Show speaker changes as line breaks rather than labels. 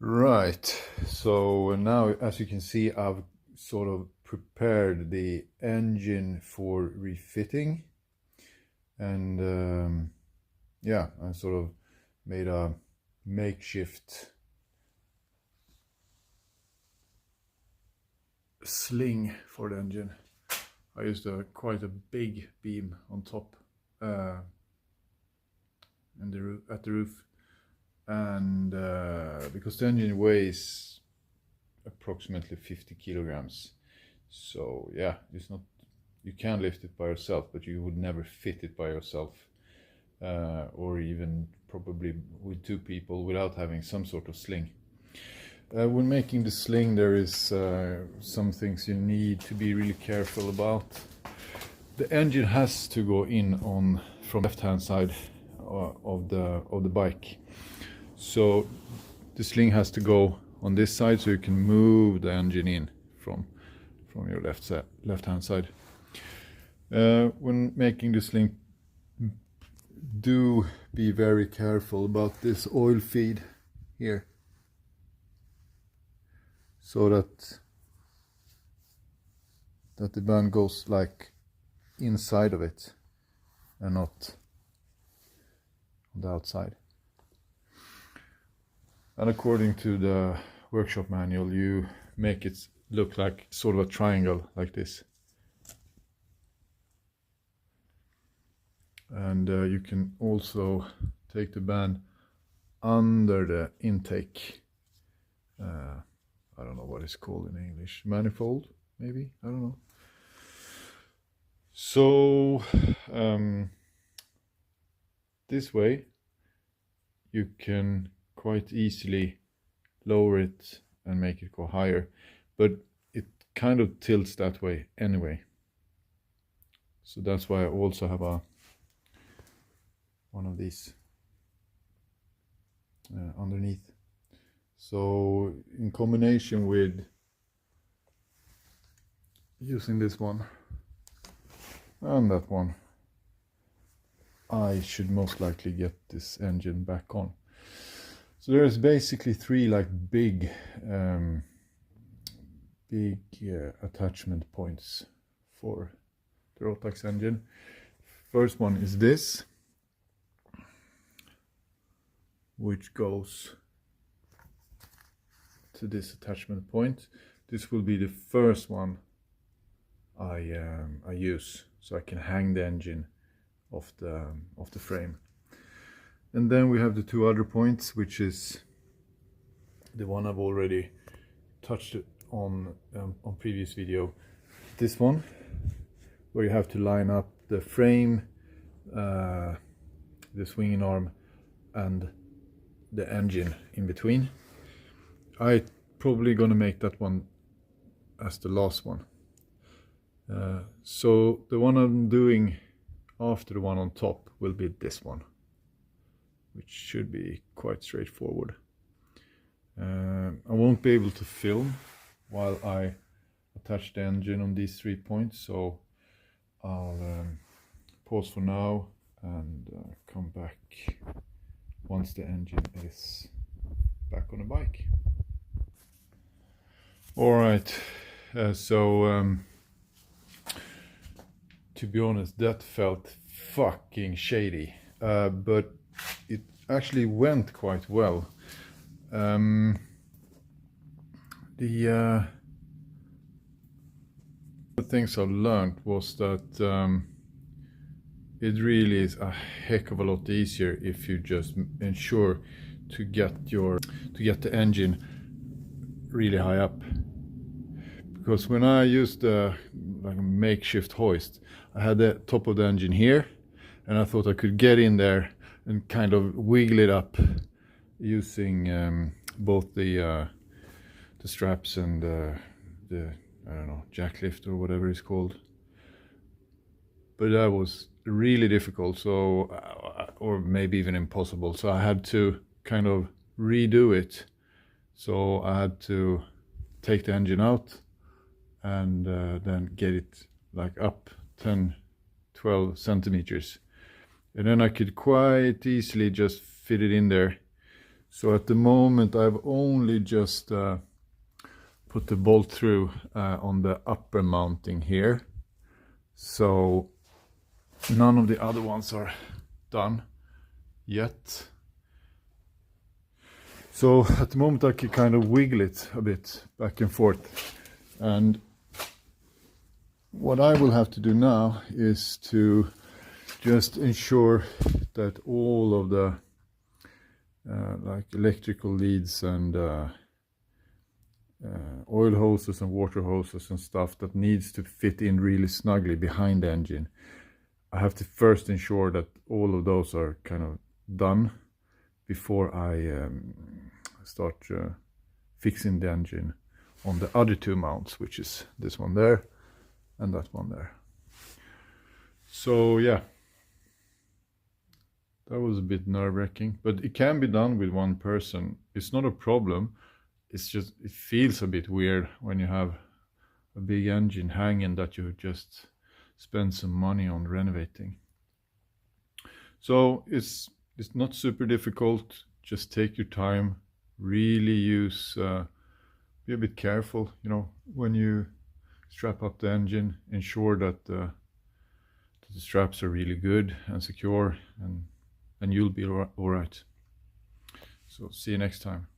Right, so now as you can see, I've sort of prepared the engine for refitting, and yeah, I sort of made a makeshift sling for the engine. I used quite a big beam on top at the roof, and because the engine weighs approximately 50 kilograms, so yeah, it's not, you can lift it by yourself, but you would never fit it by yourself, or even probably with two people without having some sort of sling. When making the sling, there is some things you need to be really careful about. The engine has to go in on from left hand side of the bike, so the sling has to go on this side, so you can move the engine in from your left hand side. When making the sling, do be very careful about this oil feed here, so that the band goes like inside of it and not on the outside. And according to the workshop manual, you make it look like sort of a triangle like this. And you can also take the band under the intake. I don't know what it's called in English. Manifold, maybe? I don't know. So this way you can quite easily lower it and make it go higher, but it kind of tilts that way anyway. So that's why I also have one of these underneath. So in combination with using this one and that one, I should most likely get this engine back on. So there's basically three like big attachment points for the Rotax engine. First one is this, which goes to this attachment point. This will be the first one I use, so I can hang the engine off the frame. And then we have the two other points, which is the one I've already touched on previous video. This one, where you have to line up the frame, the swinging arm, and the engine in between. I probably gonna make that one as the last one. So the one I'm doing after the one on top will be this one, which should be quite straightforward. I won't be able to film while I attach the engine on these 3 points, so I'll pause for now and come back once the engine is back on the bike. Alright, so to be honest, that felt fucking shady, but it actually went quite well. The things I've learned was that it really is a heck of a lot easier if you just ensure to get the engine really high up. Because when I used like a makeshift hoist, I had the top of the engine here, and I thought I could get in there and kind of wiggle it up using both the straps and the I don't know, jack lift or whatever it's called. But that was really difficult, so or maybe even impossible. So I had to kind of redo it. So I had to take the engine out and then get it like up 10-12 centimeters, and then I could quite easily just fit it in there. So at the moment I've only just put the bolt through on the upper mounting here, so none of the other ones are done yet. So at the moment I can kind of wiggle it a bit back and forth, and what I will have to do now is to just ensure that all of the like electrical leads and oil hoses and water hoses and stuff that needs to fit in really snugly behind the engine, I have to first ensure that all of those are kind of done before I start fixing the engine on the other two mounts, which is this one there and that one there. So yeah, that was a bit nerve-wracking, but it can be done with one person. It's not a problem. It's just, it feels a bit weird when you have a big engine hanging that you just spend some money on renovating. So it's not super difficult. Just take your time, really use, be a bit careful, you know, when you strap up the engine, ensure that the straps are really good and secure, and you'll be all right. So see you next time.